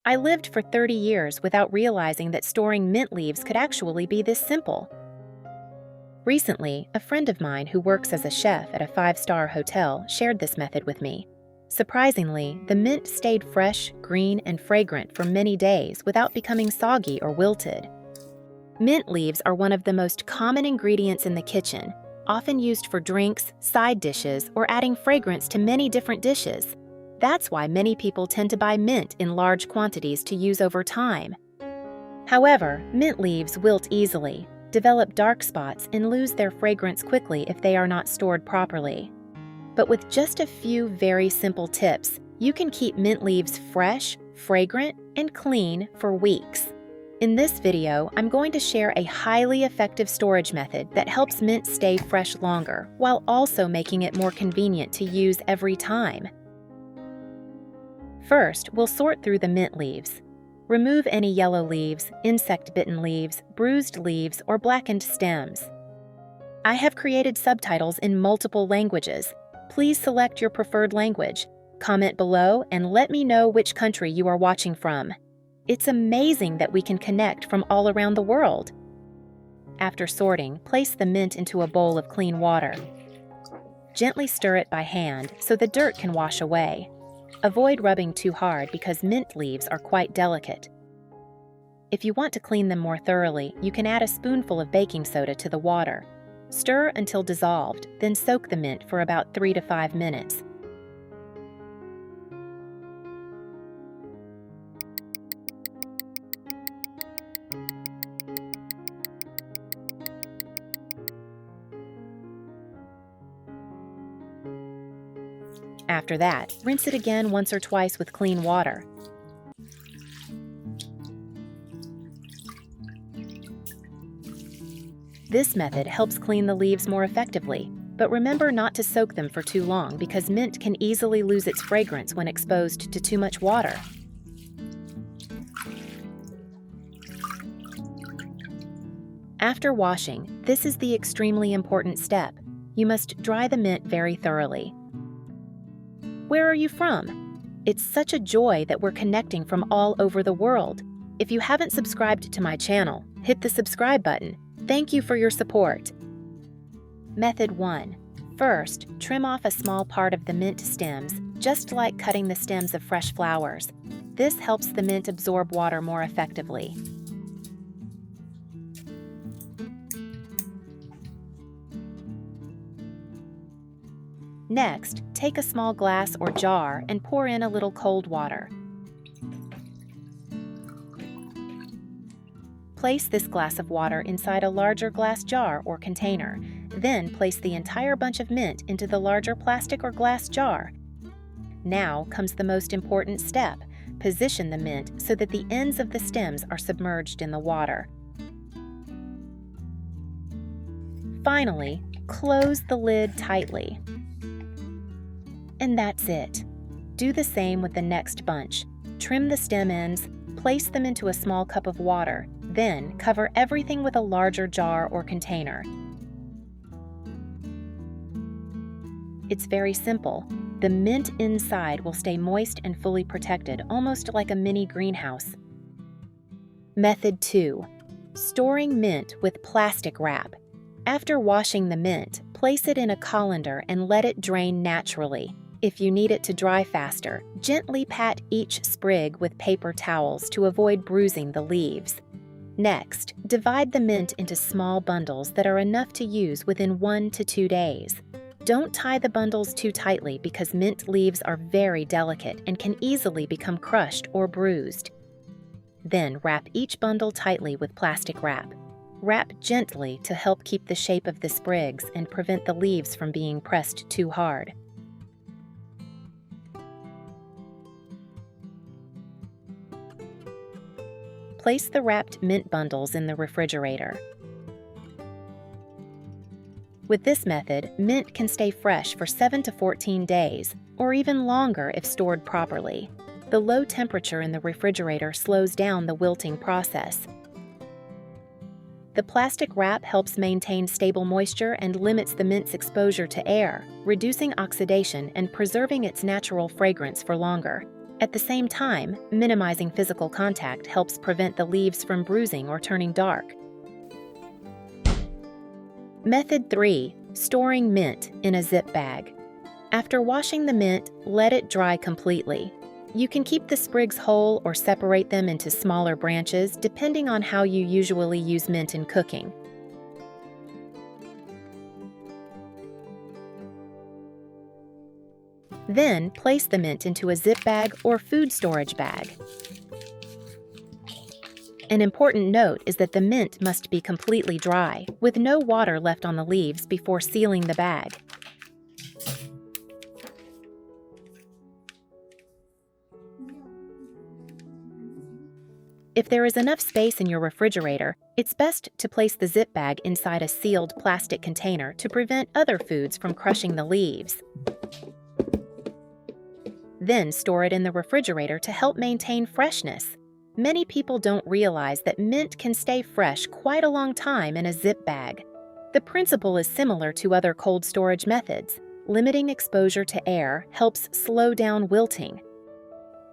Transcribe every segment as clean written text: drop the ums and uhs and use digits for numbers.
I lived for 30 years without realizing that storing mint leaves could actually be this simple. Recently, a friend of mine who works as a chef at a 5-star hotel shared this method with me. Surprisingly, the mint stayed fresh, green, and fragrant for many days without becoming soggy or wilted. Mint leaves are one of the most common ingredients in the kitchen, often used for drinks, side dishes, or adding fragrance to many different dishes. That's why many people tend to buy mint in large quantities to use over time. However, mint leaves wilt easily, develop dark spots, and lose their fragrance quickly if they are not stored properly. But with just a few very simple tips, you can keep mint leaves fresh, fragrant, and clean for weeks. In this video, I'm going to share a highly effective storage method that helps mint stay fresh longer, while also making it more convenient to use every time. First, we'll sort through the mint leaves. Remove any yellow leaves, insect-bitten leaves, bruised leaves, or blackened stems. I have created subtitles in multiple languages. Please select your preferred language. Comment below and let me know which country you are watching from. It's amazing that we can connect from all around the world. After sorting, place the mint into a bowl of clean water. Gently stir it by hand so the dirt can wash away. Avoid rubbing too hard because mint leaves are quite delicate. If you want to clean them more thoroughly, you can add a spoonful of baking soda to the water. Stir until dissolved, then soak the mint for about 3 to 5 minutes. After that, rinse it again once or twice with clean water. This method helps clean the leaves more effectively, but remember not to soak them for too long because mint can easily lose its fragrance when exposed to too much water. After washing, this is the extremely important step. You must dry the mint very thoroughly. Where are you from? It's such a joy that we're connecting from all over the world. If you haven't subscribed to my channel, hit the subscribe button. Thank you for your support. Method 1. First, trim off a small part of the mint stems, just like cutting the stems of fresh flowers. This helps the mint absorb water more effectively. Next, take a small glass or jar and pour in a little cold water. Place this glass of water inside a larger glass jar or container. Then place the entire bunch of mint into the larger plastic or glass jar. Now comes the most important step. Position the mint so that the ends of the stems are submerged in the water. Finally, close the lid tightly. And that's it. Do the same with the next bunch. Trim the stem ends, place them into a small cup of water, then cover everything with a larger jar or container. It's very simple. The mint inside will stay moist and fully protected, almost like a mini greenhouse. Method 2. Storing mint with plastic wrap. After washing the mint, place it in a colander and let it drain naturally. If you need it to dry faster, gently pat each sprig with paper towels to avoid bruising the leaves. Next, divide the mint into small bundles that are enough to use within 1 to 2 days. Don't tie the bundles too tightly because mint leaves are very delicate and can easily become crushed or bruised. Then wrap each bundle tightly with plastic wrap. Wrap gently to help keep the shape of the sprigs and prevent the leaves from being pressed too hard. Place the wrapped mint bundles in the refrigerator. With this method, mint can stay fresh for 7 to 14 days, or even longer if stored properly. The low temperature in the refrigerator slows down the wilting process. The plastic wrap helps maintain stable moisture and limits the mint's exposure to air, reducing oxidation and preserving its natural fragrance for longer. At the same time, minimizing physical contact helps prevent the leaves from bruising or turning dark. Method 3. Storing mint in a zip bag. After washing the mint, let it dry completely. You can keep the sprigs whole or separate them into smaller branches depending on how you usually use mint in cooking. Then, place the mint into a zip bag or food storage bag. An important note is that the mint must be completely dry, with no water left on the leaves before sealing the bag. If there is enough space in your refrigerator, it's best to place the zip bag inside a sealed plastic container to prevent other foods from crushing the leaves. Then store it in the refrigerator to help maintain freshness. Many people don't realize that mint can stay fresh quite a long time in a zip bag. The principle is similar to other cold storage methods. Limiting exposure to air helps slow down wilting.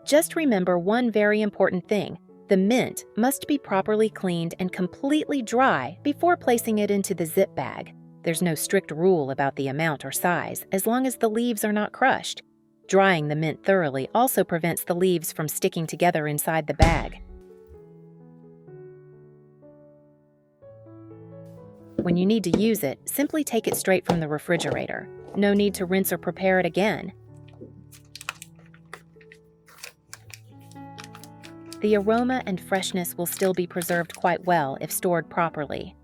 Just remember one very important thing. The mint must be properly cleaned and completely dry before placing it into the zip bag. There's no strict rule about the amount or size, as long as the leaves are not crushed. Drying the mint thoroughly also prevents the leaves from sticking together inside the bag. When you need to use it, simply take it straight from the refrigerator. No need to rinse or prepare it again. The aroma and freshness will still be preserved quite well if stored properly.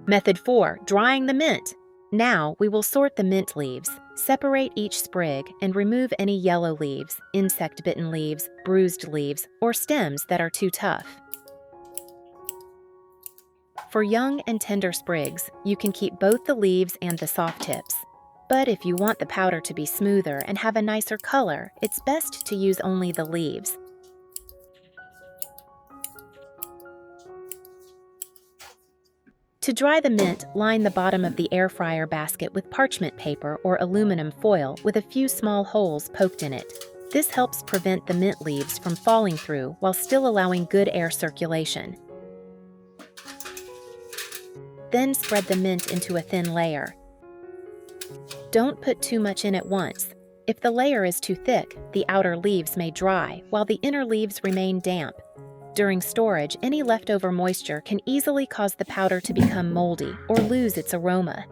Method 4. Drying the mint. Now we will sort the mint leaves. Separate each sprig and remove any yellow leaves, insect-bitten leaves, bruised leaves, or stems that are too tough. For young and tender sprigs, you can keep both the leaves and the soft tips. But if you want the powder to be smoother and have a nicer color, it's best to use only the leaves. To dry the mint, line the bottom of the air fryer basket with parchment paper or aluminum foil with a few small holes poked in it. This helps prevent the mint leaves from falling through while still allowing good air circulation. Then spread the mint into a thin layer. Don't put too much in at once. If the layer is too thick, the outer leaves may dry, while the inner leaves remain damp. During storage, any leftover moisture can easily cause the powder to become moldy or lose its aroma.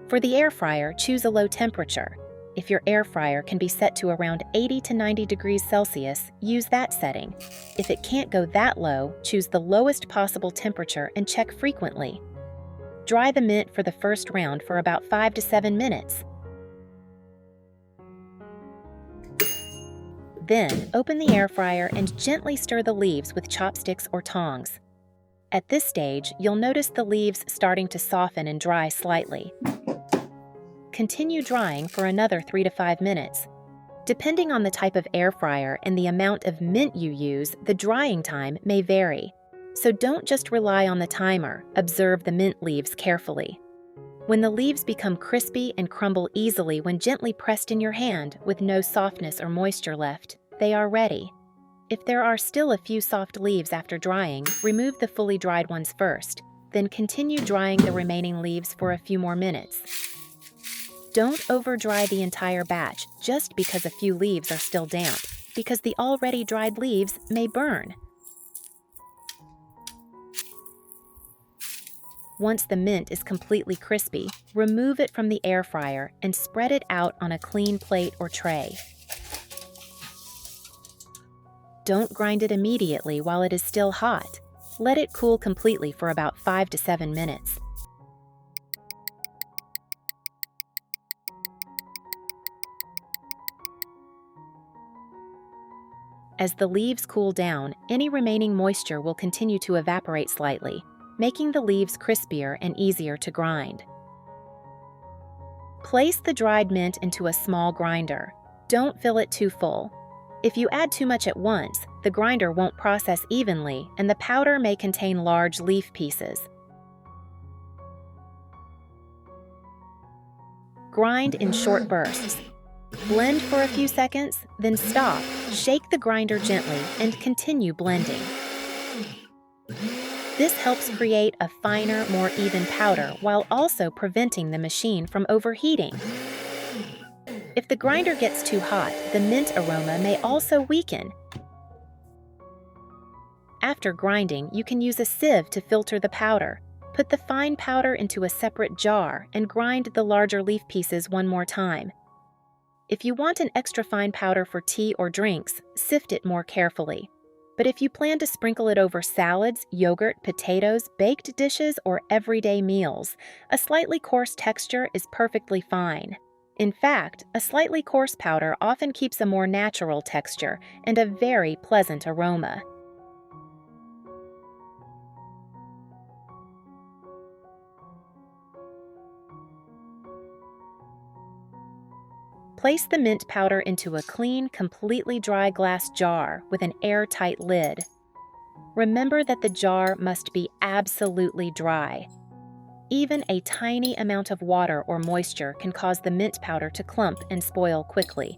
For the air fryer, choose a low temperature. If your air fryer can be set to around 80 to 90 degrees Celsius, use that setting. If it can't go that low, choose the lowest possible temperature and check frequently. Dry the mint for the first round for about 5 to 7 minutes. Then, open the air fryer and gently stir the leaves with chopsticks or tongs. At this stage, you'll notice the leaves starting to soften and dry slightly. Continue drying for another 3 to 5 minutes. Depending on the type of air fryer and the amount of mint you use, the drying time may vary. So don't just rely on the timer, observe the mint leaves carefully. When the leaves become crispy and crumble easily when gently pressed in your hand with no softness or moisture left, they are ready. If there are still a few soft leaves after drying, remove the fully dried ones first, then continue drying the remaining leaves for a few more minutes. Don't over-dry the entire batch just because a few leaves are still damp, because the already dried leaves may burn. Once the mint is completely crispy, remove it from the air fryer and spread it out on a clean plate or tray. Don't grind it immediately while it is still hot. Let it cool completely for about 5 to 7 minutes. As the leaves cool down, any remaining moisture will continue to evaporate slightly, making the leaves crispier and easier to grind. Place the dried mint into a small grinder. Don't fill it too full. If you add too much at once, the grinder won't process evenly and the powder may contain large leaf pieces. Grind in short bursts, Blend for a few seconds, then stop, shake the grinder gently, and continue blending. This helps create a finer, more even powder while also preventing the machine from overheating. If the grinder gets too hot, the mint aroma may also weaken. After grinding, you can use a sieve to filter the powder. Put the fine powder into a separate jar and grind the larger leaf pieces one more time. If you want an extra fine powder for tea or drinks, sift it more carefully. But if you plan to sprinkle it over salads, yogurt, potatoes, baked dishes, or everyday meals, a slightly coarse texture is perfectly fine. In fact, a slightly coarse powder often keeps a more natural texture and a very pleasant aroma. Place the mint powder into a clean, completely dry glass jar with an airtight lid. Remember that the jar must be absolutely dry. Even a tiny amount of water or moisture can cause the mint powder to clump and spoil quickly.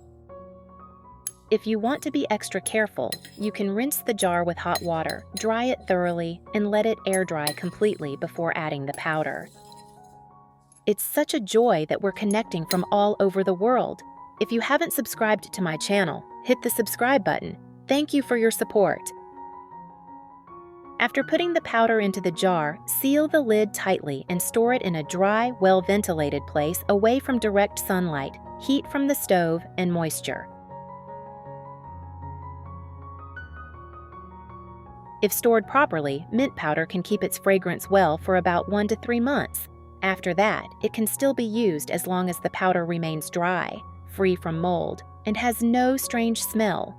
If you want to be extra careful, you can rinse the jar with hot water, dry it thoroughly, and let it air dry completely before adding the powder. It's such a joy that we're connecting from all over the world. If you haven't subscribed to my channel, hit the subscribe button. Thank you for your support. After putting the powder into the jar, seal the lid tightly and store it in a dry, well-ventilated place away from direct sunlight, heat from the stove, and moisture. If stored properly, mint powder can keep its fragrance well for about 1 to 3 months. After that, it can still be used as long as the powder remains dry, free from mold, and has no strange smell.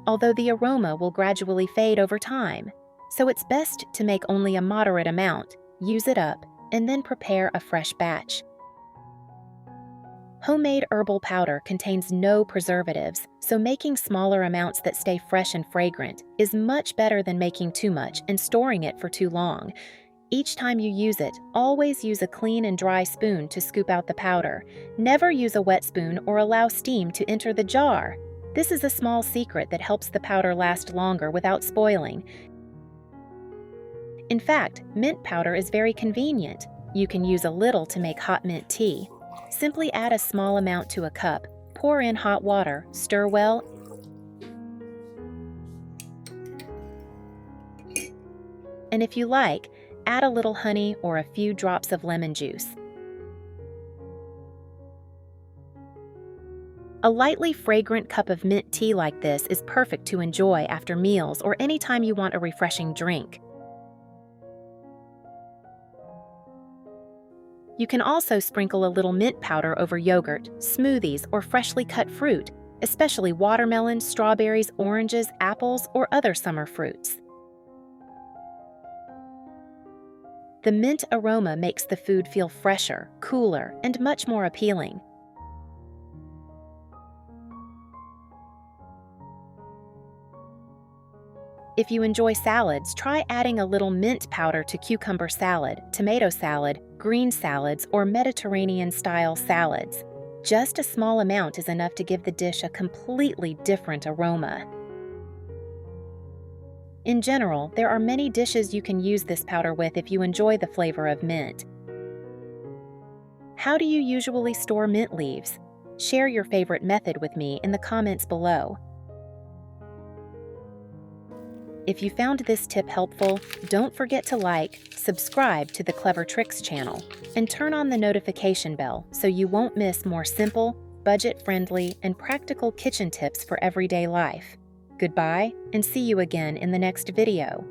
Although the aroma will gradually fade over time, so it's best to make only a moderate amount, use it up, and then prepare a fresh batch. Homemade herbal powder contains no preservatives, so making smaller amounts that stay fresh and fragrant is much better than making too much and storing it for too long. Each time you use it, always use a clean and dry spoon to scoop out the powder. Never use a wet spoon or allow steam to enter the jar. This is a small secret that helps the powder last longer without spoiling. In fact, mint powder is very convenient. You can use a little to make hot mint tea. Simply add a small amount to a cup, pour in hot water, stir well, and if you like, add a little honey or a few drops of lemon juice. A lightly fragrant cup of mint tea like this is perfect to enjoy after meals or anytime you want a refreshing drink. You can also sprinkle a little mint powder over yogurt, smoothies, or freshly cut fruit, especially watermelons, strawberries, oranges, apples, or other summer fruits. The mint aroma makes the food feel fresher, cooler, and much more appealing. If you enjoy salads, try adding a little mint powder to cucumber salad, tomato salad, green salads, or Mediterranean-style salads. Just a small amount is enough to give the dish a completely different aroma. In general, there are many dishes you can use this powder with if you enjoy the flavor of mint. How do you usually store mint leaves? Share your favorite method with me in the comments below. If you found this tip helpful, don't forget to like, subscribe to the Clever Tricks channel, and turn on the notification bell so you won't miss more simple, budget-friendly, and practical kitchen tips for everyday life. Goodbye, and see you again in the next video.